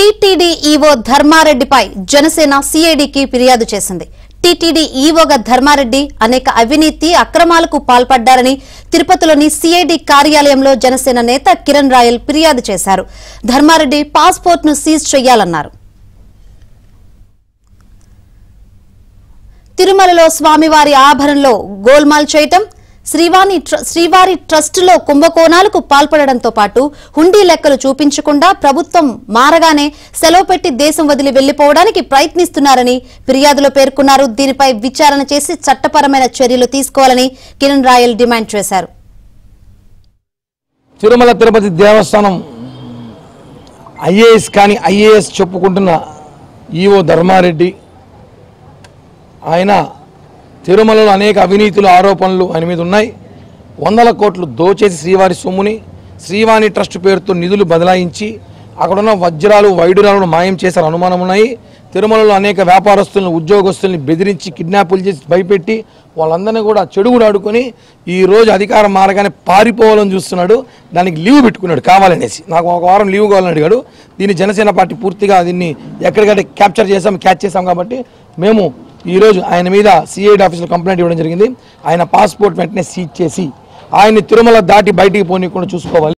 TTD EO ధర్మారెడ్డిపై Janasena సిఐడికి ఫిర్యాదు చేసింది. TTD ఈవోగా Dharmareddy అనేక అవినీతి అక్రమాలకు పాల్పడ్డారని తిరుపతిలోని సిఐడి కార్యాలయంలో జనసేన నేత కిరణ్ రాయల్ ఫిర్యాదు చేశారు. ధర్మారెడ్డి పాస్పోర్ట్ ను సీజ్ చేయాలన్నారు. తిరుమలలో స్వామివారి ఆభరణంలో గోల్మాల్ చేయటం, శ్రీవారి ట్రస్టులో కుంభకోణాలకు పాల్పడడంతో పాటు హుండీ లెక్కలు చూపించకుండా ప్రభుత్వం మారగానే సెలవు పెట్టి దేశం వదిలి వెళ్లిపోవడానికి ప్రయత్నిస్తున్నారని ఫిర్యాదులో పేర్కొన్నారు. దీనిపై విచారణ చేసి చట్టపరమైన చర్యలు తీసుకోవాలని కిరణ్ రాయల్ డిమాండ్ చేశారు. తిరుమల తిరుపతి దేవస్థానం ఐఏఎస్ కానీ ఐఏఎస్ చెప్పుకుంటున్న ఈవో ధర్మారెడ్డి ఆయన తిరుమలలో అనేక అవినీతులు ఆరోపణలు ఆయన మీద ఉన్నాయి. 100 కోట్లు దోచేసి శ్రీవారి సొమ్ముని శ్రీవాణి ట్రస్ట్ పేరుతో నిధులు బదలాయించి అక్కడున్న వజ్రాలు వైడూరాలను మాయం చేశారు అనుమానం ఉన్నాయి. తిరుమలలో అనేక వ్యాపారస్తులను ఉద్యోగస్తుల్ని బెదిరించి కిడ్నాపులు చేసి భయపెట్టి వాళ్ళందరినీ కూడా చెడుగుడు ఆడుకొని ఈరోజు అధికారం మారగానే పారిపోవాలని చూస్తున్నాడు. దానికి లీవ్ పెట్టుకున్నాడు కావాలనేసి. నాకు 1 వారం లీవ్ కావాలని అడిగాడు. దీన్ని జనసేన పార్టీ పూర్తిగా దీన్ని ఎక్కడికంటే క్యాచ్ చేసాం కాబట్టి మేము ఈరోజు ఆయన మీద సిఐడి ఆఫీసులో కంప్లైంట్ ఇవ్వడం జరిగింది. ఆయన పాస్పోర్ట్ వెంటనే సీజ్ చేసి ఆయన్ని తిరుమల దాటి బయటికి పోనీయకుండా చూసుకోవాలి.